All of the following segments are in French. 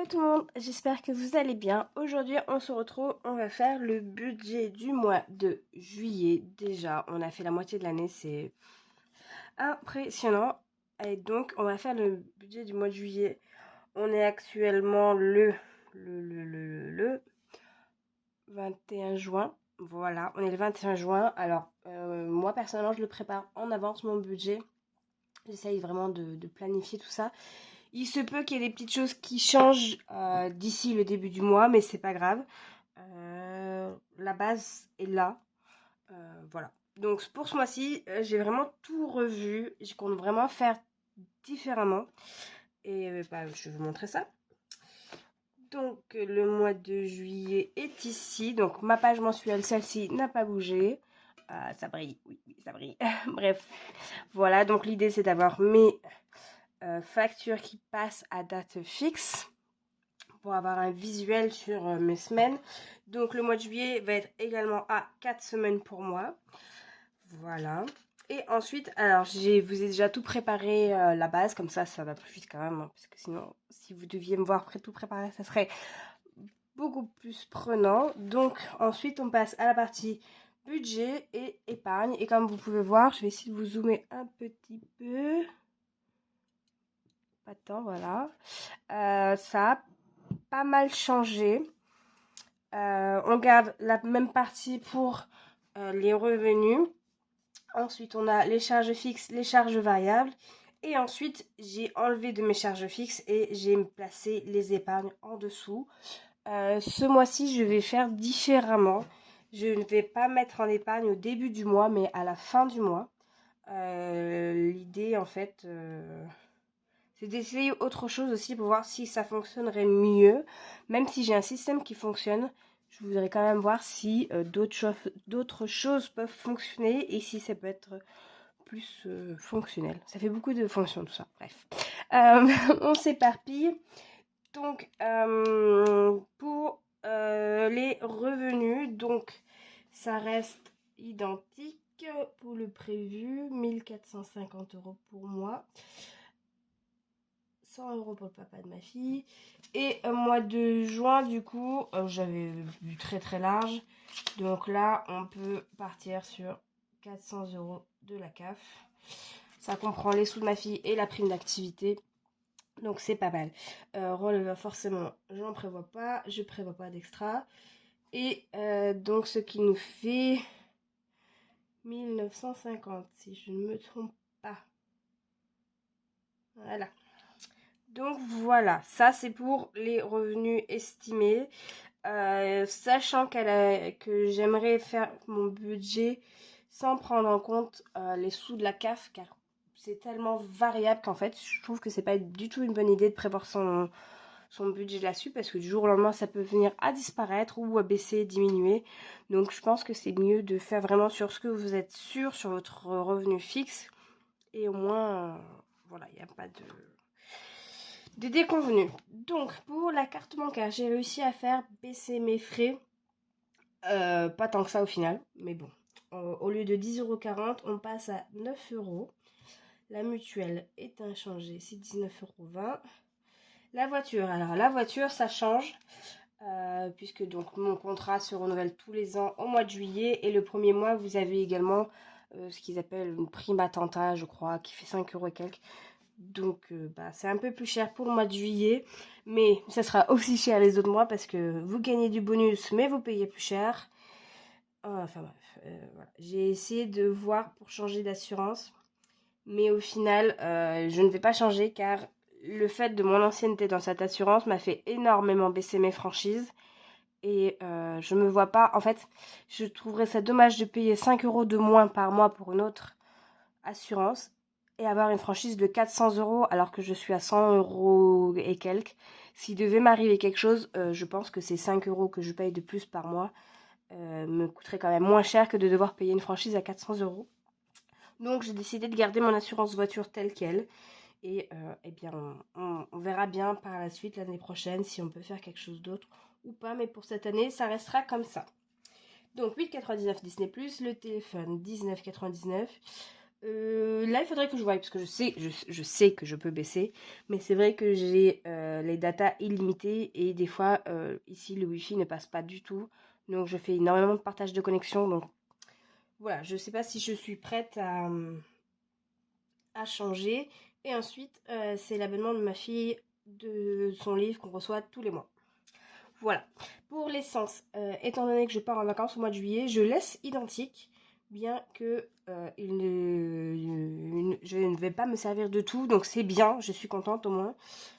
Hello tout le monde, j'espère que vous allez bien. Aujourd'hui on se retrouve, on va faire le budget du mois de juillet. Déjà on a fait la moitié de l'année, c'est impressionnant. Et donc on va faire le budget du mois de juillet. On est actuellement le 21 juin. Voilà, on est le 21 juin. Alors moi personnellement je le prépare en avance mon budget. J'essaye vraiment de planifier tout ça. Il se peut qu'il y ait des petites choses qui changent d'ici le début du mois, mais c'est pas grave. La base est là. Voilà. Donc pour ce mois-ci, j'ai vraiment tout revu. Je compte vraiment faire différemment. Et je vais vous montrer ça. Donc le mois de juillet est ici. Donc ma page mensuelle, celle-ci, n'a pas bougé. Ça brille, oui, ça brille. Bref, voilà. Donc l'idée, c'est d'avoir mes factures qui passent à date fixe pour avoir un visuel sur mes semaines. Donc le mois de juillet va être également à 4 semaines pour moi. Voilà. Et ensuite, alors je vous ai déjà tout préparé la base, comme ça va plus vite quand même, hein, parce que sinon, si vous deviez me voir tout préparer, ça serait beaucoup plus prenant. Donc ensuite, on passe à la partie budget et épargne. Et comme vous pouvez voir, je vais essayer de vous zoomer un petit peu. Pas tant, voilà. Ça a pas mal changé. On garde la même partie pour les revenus. Ensuite, on a les charges fixes, les charges variables. Et ensuite, j'ai enlevé de mes charges fixes et j'ai placé les épargnes en dessous. Ce mois-ci, je vais faire différemment. Je ne vais pas mettre en épargne au début du mois, mais à la fin du mois. L'idée, en fait, c'est d'essayer autre chose aussi pour voir si ça fonctionnerait mieux. Même si j'ai un système qui fonctionne, je voudrais quand même voir si d'autres choses peuvent fonctionner et si ça peut être plus fonctionnel. Ça fait beaucoup de fonctions tout ça. Bref. On s'éparpille. Donc, pour les revenus, donc ça reste identique pour le prévu. 1450 € pour moi. 100 € pour le papa de ma fille. Et mois de juin, du coup, j'avais vu très très large. Donc là, on peut partir sur 400 € de la CAF. Ça comprend les sous de ma fille et la prime d'activité. Donc c'est pas mal. Relevé, forcément, j'en prévois pas. Je prévois pas d'extra. Et donc ce qui nous fait 1950, si je ne me trompe pas. Voilà. Donc voilà, ça c'est pour les revenus estimés. Sachant que j'aimerais faire mon budget sans prendre en compte les sous de la CAF, car c'est tellement variable qu'en fait je trouve que c'est pas du tout une bonne idée de prévoir son budget là-dessus, parce que du jour au lendemain ça peut venir à disparaître ou à baisser, diminuer. Donc je pense que c'est mieux de faire vraiment sur ce que vous êtes sûr, sur votre revenu fixe, et au moins voilà, il n'y a pas de déconvenus. Donc pour la carte bancaire, j'ai réussi à faire baisser mes frais. Pas tant que ça au final, mais bon. Au lieu de 10,40 €, on passe à 9 €. La mutuelle est inchangée, c'est 19,20 €. La voiture, alors la voiture ça change, puisque donc mon contrat se renouvelle tous les ans au mois de juillet, et le premier mois vous avez également ce qu'ils appellent une prime attentat, je crois, qui fait 5 € et quelques. Donc c'est un peu plus cher pour le mois de juillet, mais ça sera aussi cher les autres mois parce que vous gagnez du bonus mais vous payez plus cher. Enfin bref, voilà. J'ai essayé de voir pour changer d'assurance, mais au final je ne vais pas changer, car le fait de mon ancienneté dans cette assurance m'a fait énormément baisser mes franchises. Et je me vois pas, en fait, je trouverais ça dommage de payer 5 € de moins par mois pour une autre assurance et avoir une franchise de 400 € alors que je suis à 100 € et quelques. S'il devait m'arriver quelque chose, je pense que ces 5 € que je paye de plus par mois me coûterait quand même moins cher que de devoir payer une franchise à 400 €. Donc j'ai décidé de garder mon assurance voiture telle qu'elle. Et eh bien on verra bien par la suite l'année prochaine si on peut faire quelque chose d'autre ou pas. Mais pour cette année, ça restera comme ça. Donc 8,99 Disney+, le téléphone 19,99. Là, il faudrait que je voie, parce que je sais que je peux baisser, mais c'est vrai que j'ai les datas illimitées et des fois, ici, le Wi-Fi ne passe pas du tout. Donc, je fais énormément de partage de connexion. Donc, voilà, je sais pas si je suis prête à changer. Et ensuite, c'est l'abonnement de ma fille de son livre qu'on reçoit tous les mois. Voilà. Pour l'essence, étant donné que je pars en vacances au mois de juillet, je laisse identique, bien que je ne vais pas me servir de tout, donc c'est bien, je suis contente au moins.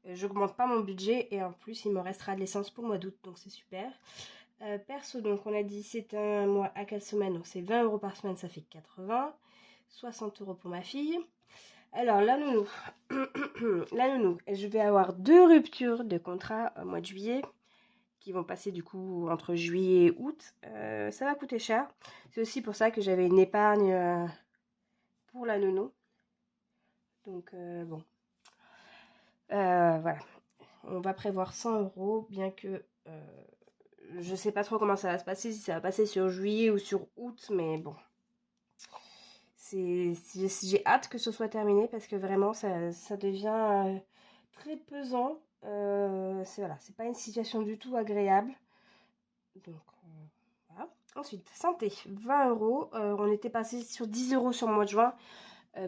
J'augmente pas mon budget et en plus il me restera de l'essence pour le mois d'août, donc c'est super. Perso, donc on a dit c'est un mois à 4 semaines, donc c'est 20 € par semaine, ça fait 80. 60 € pour ma fille. Alors la nounou, la nounou, je vais avoir 2 ruptures de contrat au mois de juillet qui vont passer du coup entre juillet et août. Ça va coûter cher. C'est aussi pour ça que j'avais une épargne pour la nounou. Donc bon. Voilà. On va prévoir 100 €, bien que je sais pas trop comment ça va se passer, si ça va passer sur juillet ou sur août, mais bon. J'ai hâte que ce soit terminé parce que vraiment ça devient très pesant. C'est pas une situation du tout agréable. Donc voilà. Ensuite, santé, 20 €. On était passé sur 10 € sur le mois de juin.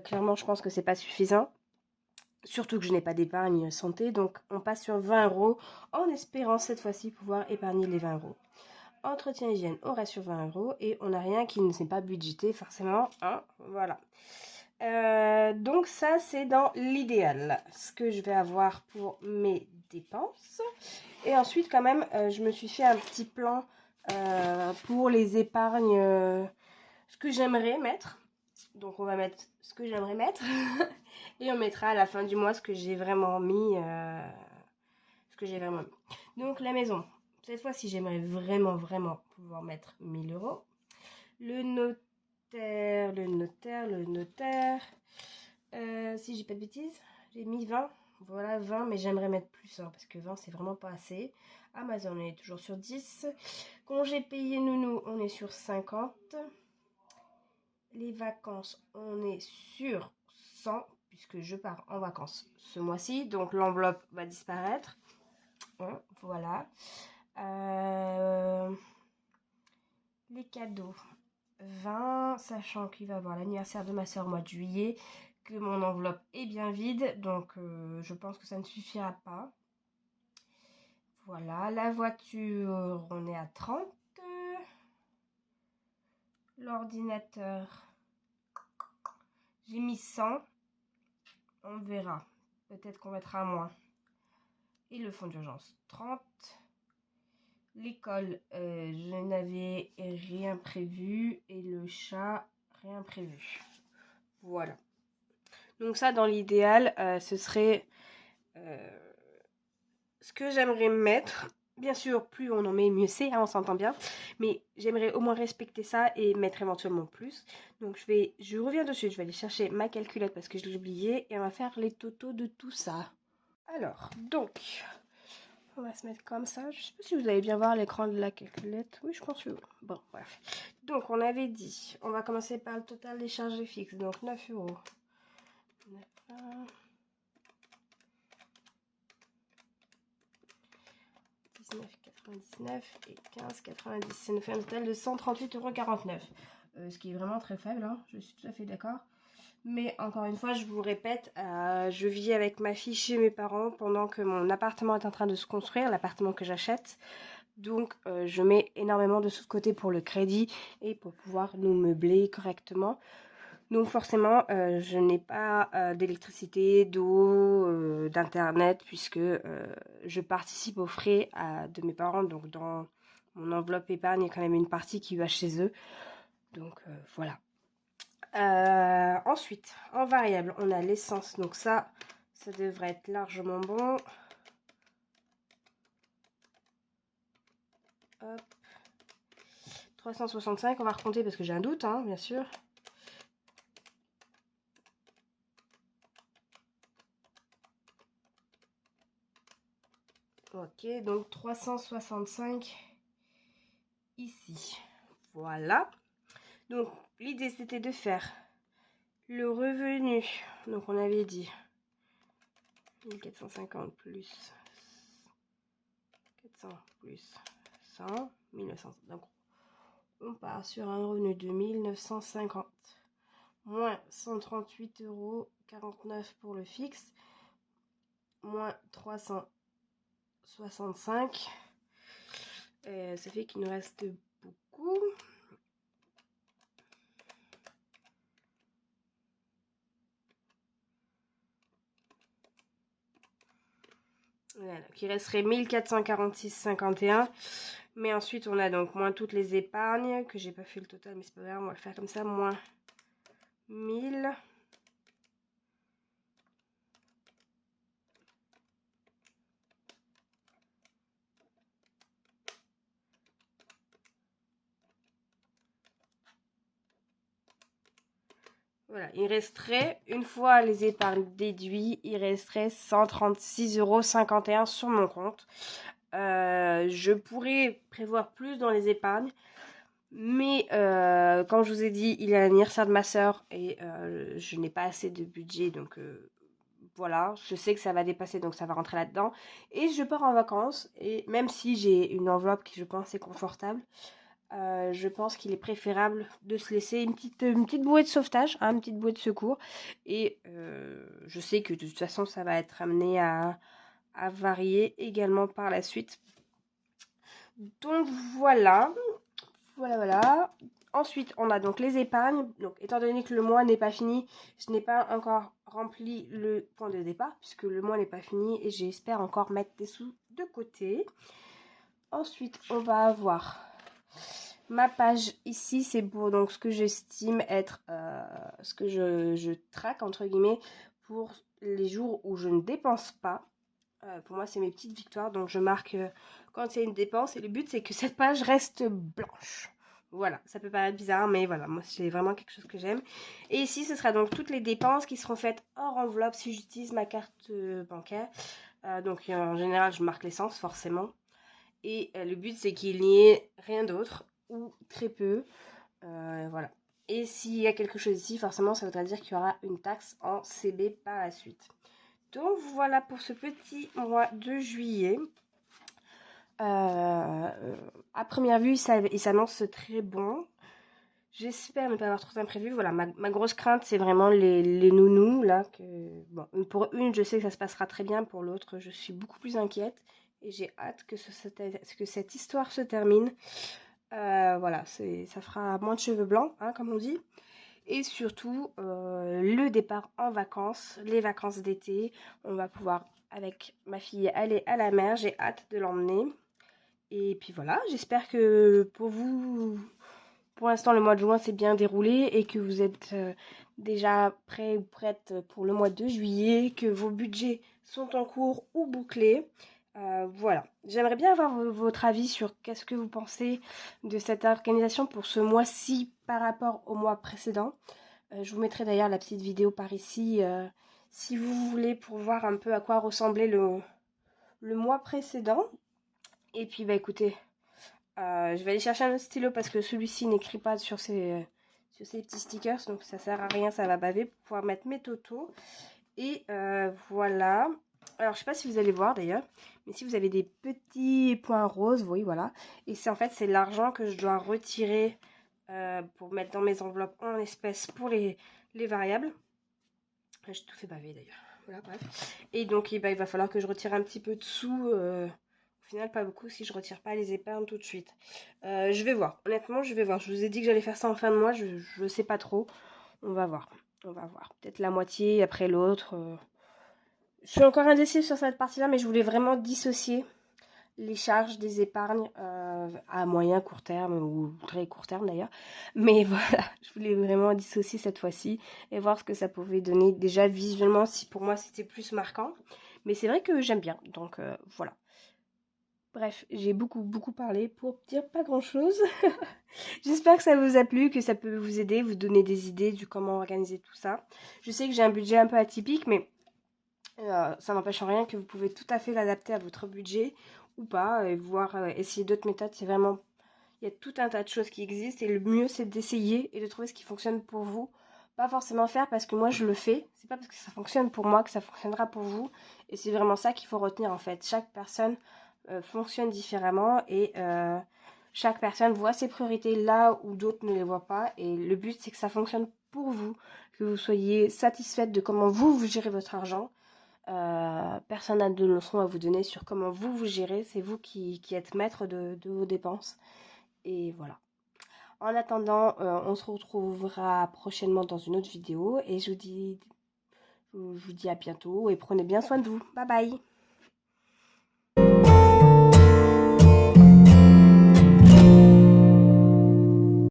Clairement, je pense que c'est pas suffisant. Surtout que je n'ai pas d'épargne santé. Donc, on passe sur 20 € en espérant cette fois-ci pouvoir épargner les 20 €. Entretien hygiène, on reste sur 20 € et on n'a rien qui ne s'est pas budgété forcément. Hein, voilà. Donc ça, c'est dans l'idéal. Ce que je vais avoir pour mes dépenses. Et ensuite, quand même, je me suis fait un petit plan pour les épargnes, ce que j'aimerais mettre. Donc on va mettre ce que j'aimerais mettre. Et on mettra à la fin du mois ce que j'ai vraiment mis. Donc la maison. Cette fois-ci, j'aimerais vraiment, vraiment pouvoir mettre 1000 €. Le notaire. Si j'ai pas de bêtises, j'ai mis 20. Voilà, 20, mais j'aimerais mettre plus, hein, parce que 20, c'est vraiment pas assez. Amazon, on est toujours sur 10. Congé payé nounou, on est sur 50. Les vacances, on est sur 100, puisque je pars en vacances ce mois-ci. Donc l'enveloppe va disparaître. Hein, voilà. Les cadeaux, 20, sachant qu'il va y avoir l'anniversaire de ma soeur au mois de juillet, que mon enveloppe est bien vide, donc je pense que ça ne suffira pas. Voilà, la voiture, on est à 30. L'ordinateur, j'ai mis 100. On verra. Peut-être qu'on mettra moins. Et le fonds d'urgence, 30. L'école, je n'avais rien prévu. Et le chat, rien prévu. Voilà. Donc ça, dans l'idéal, ce serait ce que j'aimerais mettre. Bien sûr, plus on en met, mieux c'est, hein, on s'entend bien. Mais j'aimerais au moins respecter ça et mettre éventuellement plus. Donc je reviens dessus, je vais aller chercher ma calculette parce que je l'ai oublié. Et on va faire les totaux de tout ça. Alors, donc, on va se mettre comme ça. Je sais pas si vous allez bien voir l'écran de la calculette. Oui, je pense que oui. Bon, bref. Donc, on avait dit, on va commencer par le total des charges fixes. Donc, 9 €. 19,99 et 15,90. Ça nous fait un total de 138,49 €. Ce qui est vraiment très faible, hein, je suis tout à fait d'accord. Mais encore une fois, je vous le répète, je vis avec ma fille chez mes parents pendant que mon appartement est en train de se construire, l'appartement que j'achète. Donc, je mets énormément de sous de côté pour le crédit et pour pouvoir nous meubler correctement. Donc forcément, je n'ai pas d'électricité, d'eau, d'internet, puisque je participe aux frais de mes parents. Donc dans mon enveloppe épargne, il y a quand même une partie qui va chez eux. Donc voilà. Ensuite, en variable, on a l'essence. Donc ça devrait être largement bon. Hop. 365, on va recompter parce que j'ai un doute, hein, bien sûr. Ok, donc 365 ici. Voilà. Donc, l'idée, c'était de faire Le revenu, donc on avait dit 1450 plus 400 plus 100, 1900. Donc on part sur un revenu de 1950 moins 138,49 € pour le fixe, moins 365. Ça fait qu'il nous reste beaucoup. Voilà, qui resterait 1446,51. Mais ensuite, on a donc moins toutes les épargnes, que j'ai pas fait le total, mais c'est pas grave, on va le faire comme ça, moins 1000. Voilà, il resterait, une fois les épargnes déduites, il resterait 136,51 € sur mon compte. Je pourrais prévoir plus dans les épargnes, mais comme je vous ai dit, il y a l'anniversaire de ma soeur et je n'ai pas assez de budget, donc voilà, je sais que ça va dépasser, donc ça va rentrer là-dedans. Et je pars en vacances, et même si j'ai une enveloppe qui, je pense, est confortable, je pense qu'il est préférable de se laisser une petite bouée de sauvetage, hein, une petite bouée de secours. Et je sais que de toute façon, ça va être amené à varier également par la suite. Donc voilà, voilà. Ensuite, on a donc les épargnes. Donc, étant donné que le mois n'est pas fini, je n'ai pas encore rempli le point de départ, puisque le mois n'est pas fini et j'espère encore mettre des sous de côté. Ensuite, on va avoir ma page ici, c'est pour donc ce que j'estime être ce que je traque entre guillemets pour les jours où je ne dépense pas. Pour moi, c'est mes petites victoires, donc je marque quand il y a une dépense et le but c'est que cette page reste blanche. Voilà, ça peut paraître bizarre, mais voilà, moi c'est vraiment quelque chose que j'aime. Et ici, ce sera donc toutes les dépenses qui seront faites hors enveloppe si j'utilise ma carte bancaire. Donc en général, je marque l'essence forcément. Et le but c'est qu'il n'y ait rien d'autre ou très peu. Voilà. Et s'il y a quelque chose ici, forcément, ça voudra dire qu'il y aura une taxe en CB par la suite. Donc voilà pour ce petit mois de juillet. À première vue, il s'annonce très bon. J'espère ne pas avoir trop d'imprévus. Voilà, ma grosse crainte, c'est vraiment les nounous. Là, bon, pour une, je sais que ça se passera très bien. Pour l'autre, je suis beaucoup plus inquiète. Et j'ai hâte que cette histoire se termine. Voilà, ça fera moins de cheveux blancs, hein, comme on dit. Et surtout, le départ en vacances, les vacances d'été. On va pouvoir, avec ma fille, aller à la mer. J'ai hâte de l'emmener. Et puis voilà, j'espère que pour vous, pour l'instant, le mois de juin s'est bien déroulé et que vous êtes déjà prêts ou prêtes pour le mois de juillet, que vos budgets sont en cours ou bouclés. Voilà, j'aimerais bien avoir votre avis sur qu'est-ce que vous pensez de cette organisation pour ce mois-ci par rapport au mois précédent. Je vous mettrai d'ailleurs la petite vidéo par ici si vous voulez pour voir un peu à quoi ressemblait le mois précédent. Et puis bah écoutez, je vais aller chercher un autre stylo parce que celui-ci n'écrit pas sur ces petits stickers, donc ça sert à rien, ça va baver pour pouvoir mettre mes totaux. Et voilà. Alors je sais pas si vous allez voir d'ailleurs, mais si vous avez des petits points roses, oui voilà. Et c'est en fait c'est l'argent que je dois retirer pour mettre dans mes enveloppes en espèces pour les variables. J'ai tout fait baver d'ailleurs. Voilà, bref. Et donc il va falloir que je retire un petit peu de sous. Au final, pas beaucoup si je retire pas les épargnes tout de suite. Je vais voir. Honnêtement, je vais voir. Je vous ai dit que j'allais faire ça en fin de mois. Je ne sais pas trop. On va voir. On va voir. Peut-être la moitié après l'autre. Je suis encore indécise sur cette partie-là, mais je voulais vraiment dissocier les charges des épargnes à moyen, court terme ou très court terme d'ailleurs. Mais voilà, je voulais vraiment dissocier cette fois-ci et voir ce que ça pouvait donner déjà visuellement si pour moi c'était plus marquant. Mais c'est vrai que j'aime bien, donc voilà. Bref, j'ai beaucoup parlé pour dire pas grand-chose. J'espère que ça vous a plu, que ça peut vous aider, vous donner des idées du comment organiser tout ça. Je sais que j'ai un budget un peu atypique, mais ça n'empêche en rien que vous pouvez tout à fait l'adapter à votre budget ou pas, et voir essayer d'autres méthodes. C'est vraiment, il y a tout un tas de choses qui existent et le mieux c'est d'essayer et de trouver ce qui fonctionne pour vous pas forcément faire parce que moi je le fais. C'est pas parce que ça fonctionne pour moi que ça fonctionnera pour vous. Et c'est vraiment ça qu'il faut retenir en fait. Chaque personne fonctionne différemment et chaque personne voit ses priorités là où d'autres ne les voient pas. Et le but c'est que ça fonctionne pour vous, que vous soyez satisfaite de comment vous gérez votre argent. Personne n'a de leçons à vous donner sur comment vous gérez. C'est vous qui êtes maître de vos dépenses. Et voilà. En attendant, on se retrouvera prochainement dans une autre vidéo et je vous dis à bientôt et prenez bien soin de vous. Bye bye!